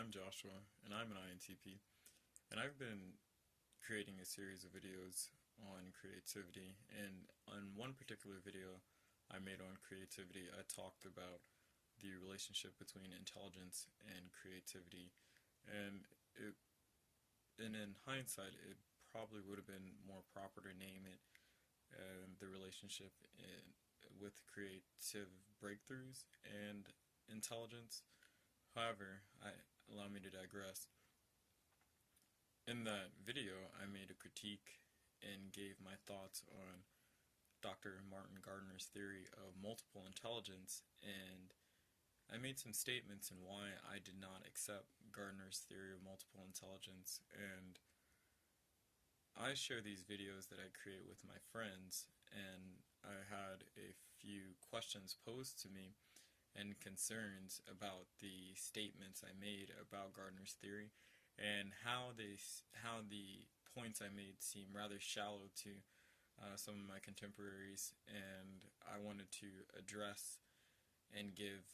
I'm Joshua, and I'm an INTP, and I've been creating a series of videos on creativity, and on one particular video I made on creativity, I talked about the relationship between intelligence and creativity, and in hindsight, it probably would have been more proper to name it the relationship with creative breakthroughs and intelligence. However, allow me to digress. In that video, I made a critique and gave my thoughts on Dr. Martin Gardner's theory of multiple intelligence, and I made some statements in why I did not accept Gardner's theory of multiple intelligence, and I share these videos that I create with my friends, and I had a few questions posed to me and concerns about the statements I made about Gardner's theory and how the points I made seem rather shallow to some of my contemporaries, and I wanted to address and give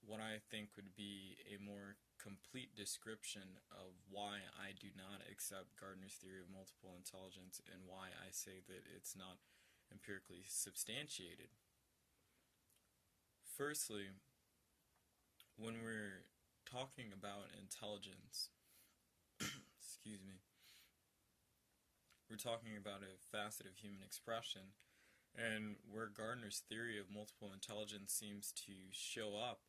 what I think would be a more complete description of why I do not accept Gardner's theory of multiple intelligence and why I say that it's not empirically substantiated. Firstly, when we're talking about intelligence, excuse me, we're talking about a facet of human expression, and where Gardner's theory of multiple intelligence seems to show up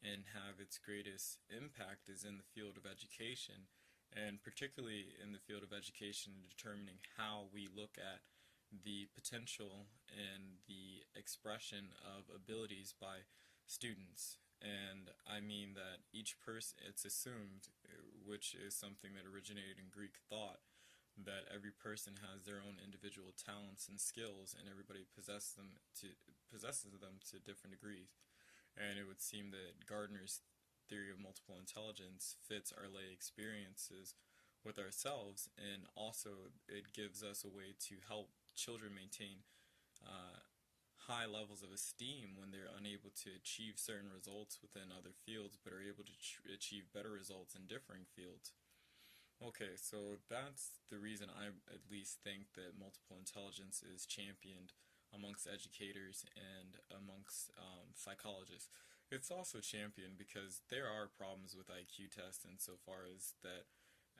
and have its greatest impact is in the field of education, and particularly in the field of education determining how we look at the potential and the expression of abilities by students. And I mean that each person, it's assumed, which is something that originated in Greek thought, that every person has their own individual talents and skills, and everybody possesses them to different degrees. And it would seem that Gardner's theory of multiple intelligence fits our lay experiences with ourselves, and also it gives us a way to help children maintain high levels of esteem when they're unable to achieve certain results within other fields but are able to achieve better results in differing fields. Okay, so that's the reason I at least think that multiple intelligence is championed amongst educators and amongst psychologists. It's also championed because there are problems with IQ tests insofar as that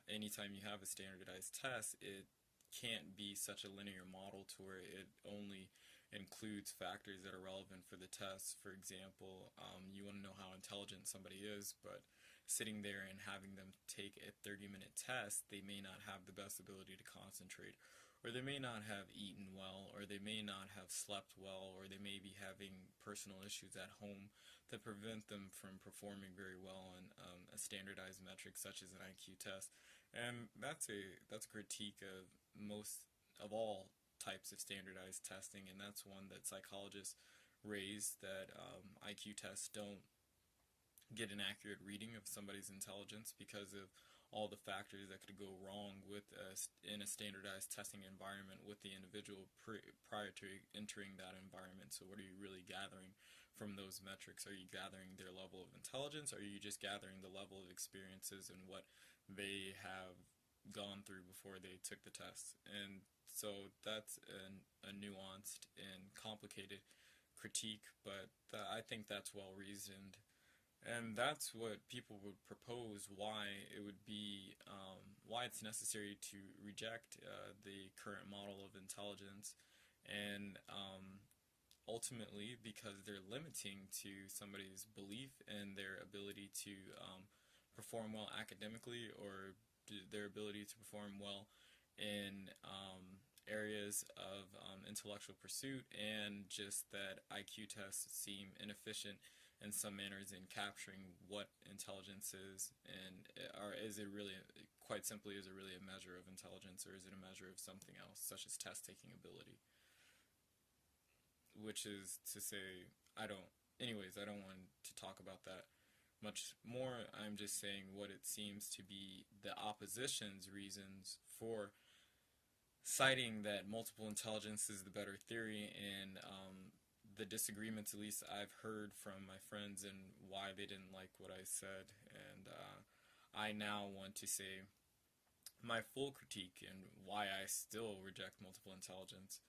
anytime you have a standardized test, it can't be such a linear model to where it only includes factors that are relevant for the test. For example, you want to know how intelligent somebody is, but sitting there and having them take a 30-minute test, they may not have the best ability to concentrate, or they may not have eaten well, or they may not have slept well, or they may be having personal issues at home that prevent them from performing very well on a standardized metric such as an IQ test. And that's a critique of most of all types of standardized testing, and that's one that psychologists raise, that IQ tests don't get an accurate reading of somebody's intelligence because of all the factors that could go wrong with in a standardized testing environment with the individual prior to entering that environment. So what are you really gathering from those metrics? Are you gathering their level of intelligence, or are you just gathering the level of experiences and what they have gone through before they took the test? And so that's a nuanced and complicated critique, but I think that's well reasoned. And that's what people would propose, why it would be, why it's necessary to reject the current model of intelligence, and ultimately because they're limiting to somebody's belief in their ability to perform well academically, or their ability to perform well in areas of intellectual pursuit, and just that IQ tests seem inefficient in some manners in capturing what intelligence is, and is it really, quite simply, is it really a measure of intelligence, or is it a measure of something else, such as test-taking ability? Which is to say, I don't want to talk about that much more. I'm just saying what it seems to be the opposition's reasons for citing that multiple intelligence is the better theory, and the disagreements, at least I've heard from my friends, and why they didn't like what I said. And I now want to say my full critique and why I still reject multiple intelligence.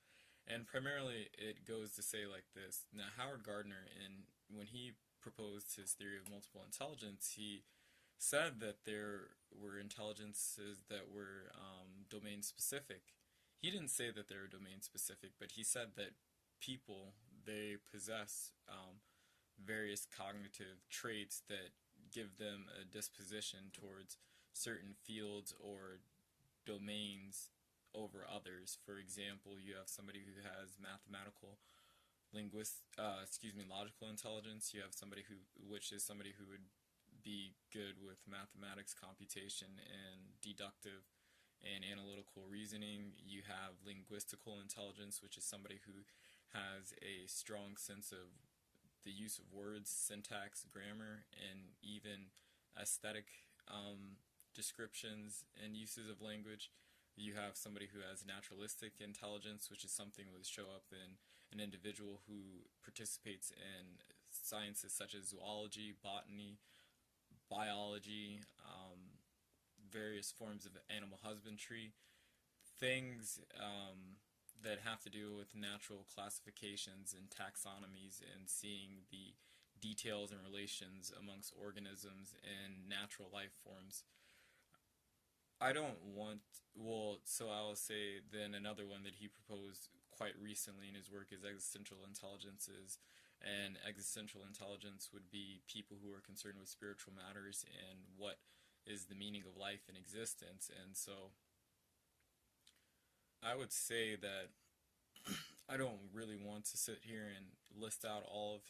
And primarily, it goes to say like this. Now, Howard Gardner, when he proposed his theory of multiple intelligence, he said that there were intelligences that were domain specific. He didn't say that they were domain specific, but he said that people, they possess various cognitive traits that give them a disposition towards certain fields or domains over others. For example, you have somebody who has mathematical logical intelligence. You have somebody which is somebody who would be good with mathematics, computation, and deductive and analytical reasoning. You have linguistical intelligence, which is somebody who has a strong sense of the use of words, syntax, grammar, and even aesthetic descriptions and uses of language. You have somebody who has naturalistic intelligence, which is something that would show up in an individual who participates in sciences such as zoology, botany, biology, various forms of animal husbandry, things that have to do with natural classifications and taxonomies and seeing the details and relations amongst organisms and natural life forms. I don't want, so I'll say then another one that he proposed quite recently in his work is existential intelligences. And existential intelligence would be people who are concerned with spiritual matters and what is the meaning of life and existence. And so I would say that I don't really want to sit here and list out all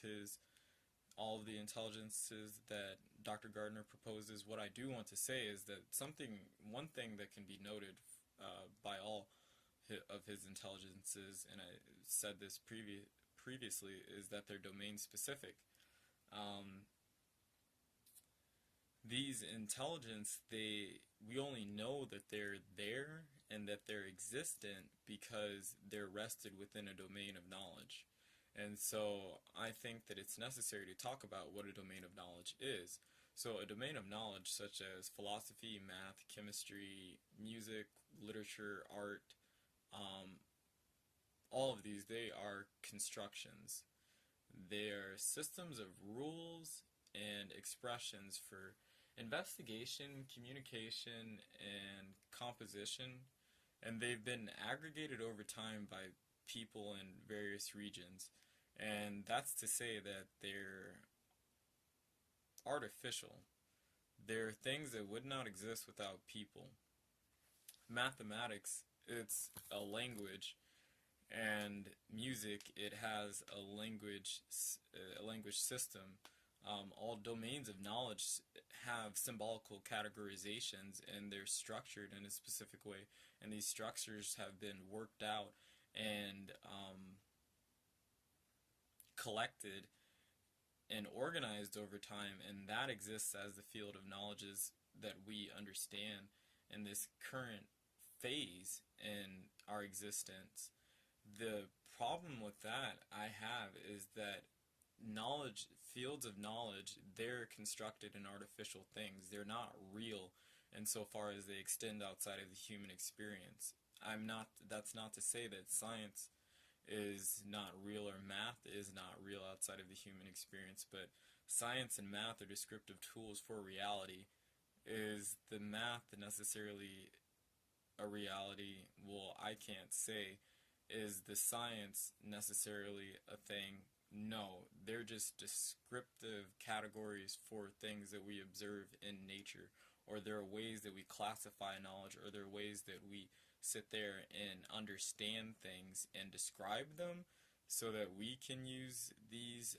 of the intelligences that Dr. Gardner proposes. What I do want to say is that one thing that can be noted by all of his intelligences, and I said this previously, is that they're domain specific. These intelligence, we only know that they're there and that they're existent because they're rested within a domain of knowledge. And so I think that it's necessary to talk about what a domain of knowledge is. So a domain of knowledge such as philosophy, math, chemistry, music, literature, art, all of these, they are constructions. They are systems of rules and expressions for investigation, communication, and composition, and they've been aggregated over time by people in various regions. And that's to say that they're artificial. They're things that would not exist without people. Mathematics, it's a language, and music, it has a language system. All domains of knowledge have symbolical categorizations, and they're structured in a specific way, and these structures have been worked out and collected and organized over time, and that exists as the field of knowledges that we understand in this current phase in our existence. The problem with that I have is that fields of knowledge, they're constructed in artificial things. They're not real insofar as they extend outside of the human experience. That's not to say that science is not real or math is not real outside of the human experience, but science and math are descriptive tools for reality. Is the math necessarily a reality? Well, I can't say. Is the science necessarily a thing? No, they're just descriptive categories for things that we observe in nature, or there are ways that we classify knowledge, or there are ways that we sit there and understand things and describe them so that we can use these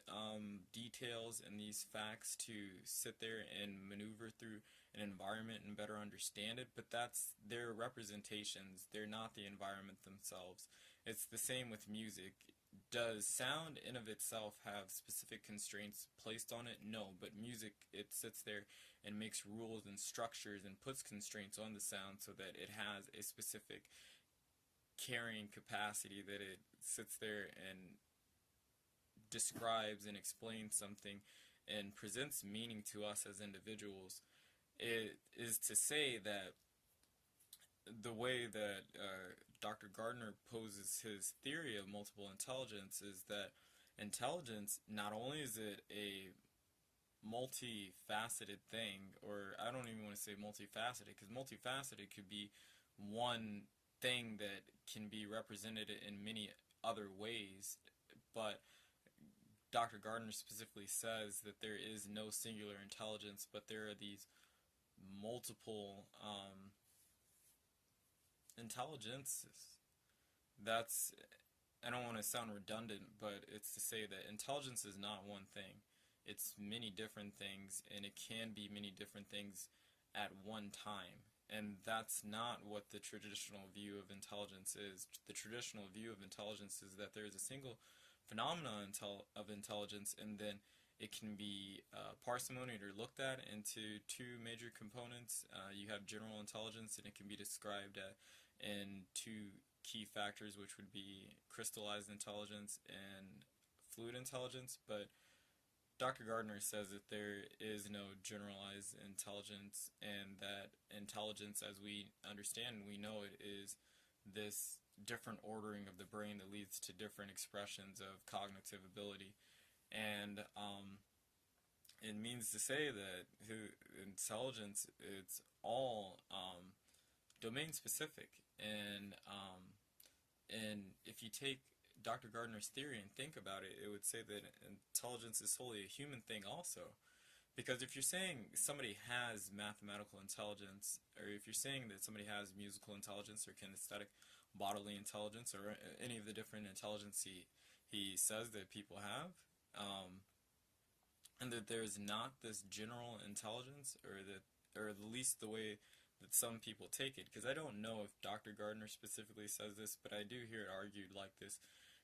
details and these facts to sit there and maneuver through an environment and better understand it. But that's their representations. They're not the environment themselves. It's the same with music. Does sound in of itself have specific constraints placed on it? No, but music, it sits there and makes rules and structures and puts constraints on the sound so that it has a specific carrying capacity, that it sits there and describes and explains something and presents meaning to us as individuals. it is to say that the way that Dr. Gardner poses his theory of multiple intelligence is that intelligence, not only is it a multifaceted thing, or I don't even want to say multifaceted, because multifaceted could be one thing that can be represented in many other ways, but Dr. Gardner specifically says that there is no singular intelligence, but there are these multiple intelligences. That's, I don't want to sound redundant, but it's to say that intelligence is not one thing. It's many different things, and it can be many different things at one time. And that's not what the traditional view of intelligence is. The traditional view of intelligence is that there is a single phenomenon of intelligence, and then it can be parsimonied or looked at into two major components. You have general intelligence, and it can be described in two key factors, which would be crystallized intelligence and fluid intelligence. But Dr. Gardner says that there is no generalized intelligence, and that intelligence, as we understand and we know it, is this different ordering of the brain that leads to different expressions of cognitive ability. And it means to say that intelligence, it's all domain specific. And if you take Dr. Gardner's theory and think about it, it would say that intelligence is solely a human thing also. Because if you're saying somebody has mathematical intelligence, or if you're saying that somebody has musical intelligence or kinesthetic bodily intelligence, or any of the different intelligence he says that people have, and that there's not this general intelligence, or at least the way that some people take it, because I don't know if Dr. Gardner specifically says this, but I do hear it argued like this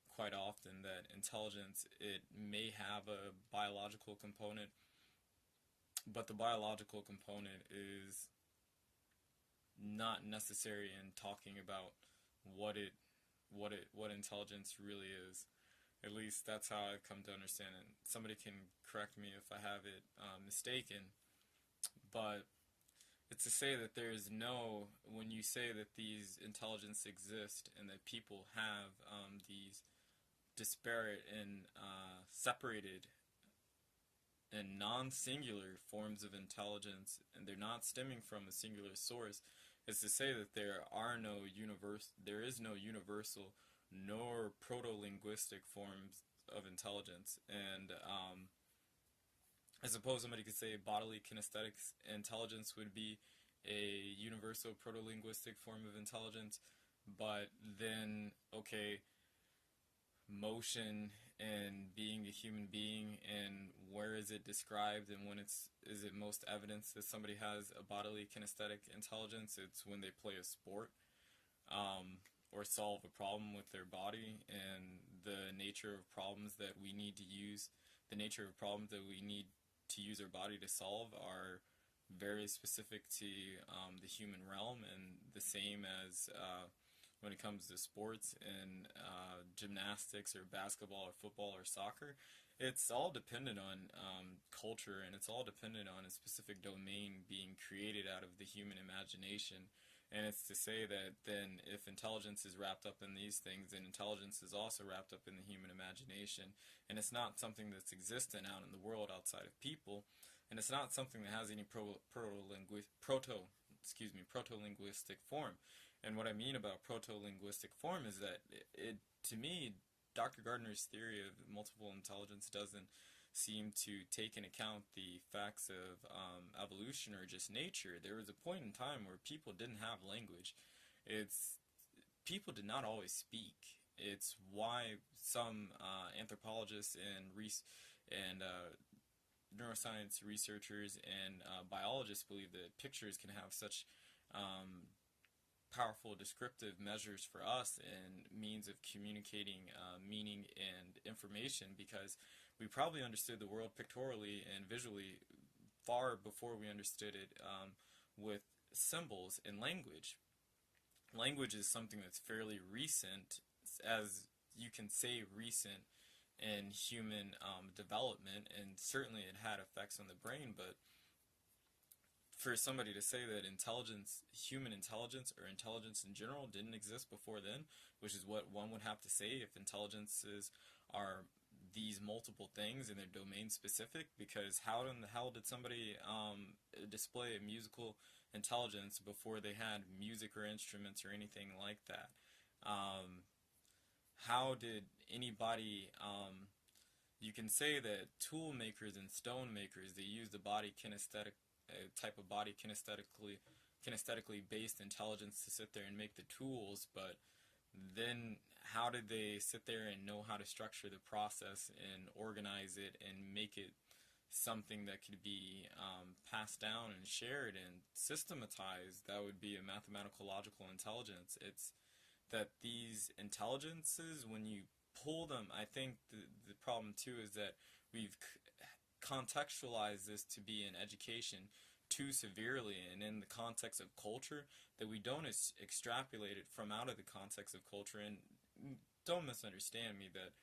quite often, that intelligence, it may have a biological component, but the biological component is not necessary in talking about what intelligence really is. At least that's how I've come to understand it. Somebody can correct me if I have it mistaken, but it's to say that there is no, when you say that these intelligence exist and that people have these disparate and separated and non-singular forms of intelligence, and they're not stemming from a singular source, is to say that there is no universal nor proto-linguistic forms of intelligence. And I suppose somebody could say bodily kinesthetic intelligence would be a universal proto-linguistic form of intelligence, but then, okay, motion and being a human being, and where is it described, and when is it most evidence that somebody has a bodily kinesthetic intelligence? It's when they play a sport, or solve a problem with their body, and the nature of problems that we need to use our body to solve are very specific to the human realm, and the same as when it comes to sports and gymnastics or basketball or football or soccer. It's all dependent on culture, and it's all dependent on a specific domain being created out of the human imagination. And it's to say that then if intelligence is wrapped up in these things, then intelligence is also wrapped up in the human imagination. And it's not something that's existent out in the world outside of people. And it's not something that has any proto-linguistic form. And what I mean about proto-linguistic form is that to me, Dr. Gardner's theory of multiple intelligence doesn't seem to take into account the facts of evolution or just nature. There was a point in time where people didn't have language. People did not always speak. It's why some anthropologists and neuroscience researchers and biologists believe that pictures can have such powerful descriptive measures for us and means of communicating meaning and information, because we probably understood the world pictorially and visually far before we understood it with symbols and language. Language is something that's fairly recent, as you can say recent in human development, and certainly it had effects on the brain, but for somebody to say that intelligence, human intelligence, or intelligence in general didn't exist before then, which is what one would have to say if intelligences are these multiple things and they're domain specific, because how in the hell did somebody display a musical intelligence before they had music or instruments or anything like that? Um, how did anybody, you can say that tool makers and stone makers, they use the body kinesthetic, type of body kinesthetically based intelligence to sit there and make the tools, but then how did they sit there and know how to structure the process and organize it and make it something that could be passed down and shared and systematized? That would be a mathematical logical intelligence. It's that these intelligences, when you pull them, I think the problem too is that we've contextualized this to be in education too severely and in the context of culture, that we don't extrapolate it from out of the context of culture. And don't misunderstand me, that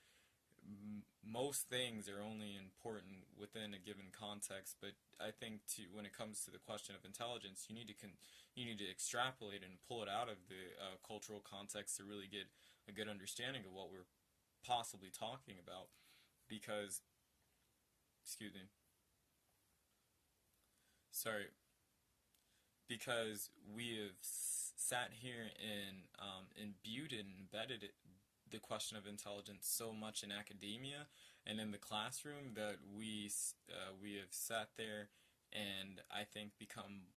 most things are only important within a given context, but I think when it comes to the question of intelligence, you need to extrapolate and pull it out of the cultural context to really get a good understanding of what we're possibly talking about. Because, excuse me, sorry, because we have sat here and imbued and embedded the question of intelligence so much in academia and in the classroom that we have sat there and I think become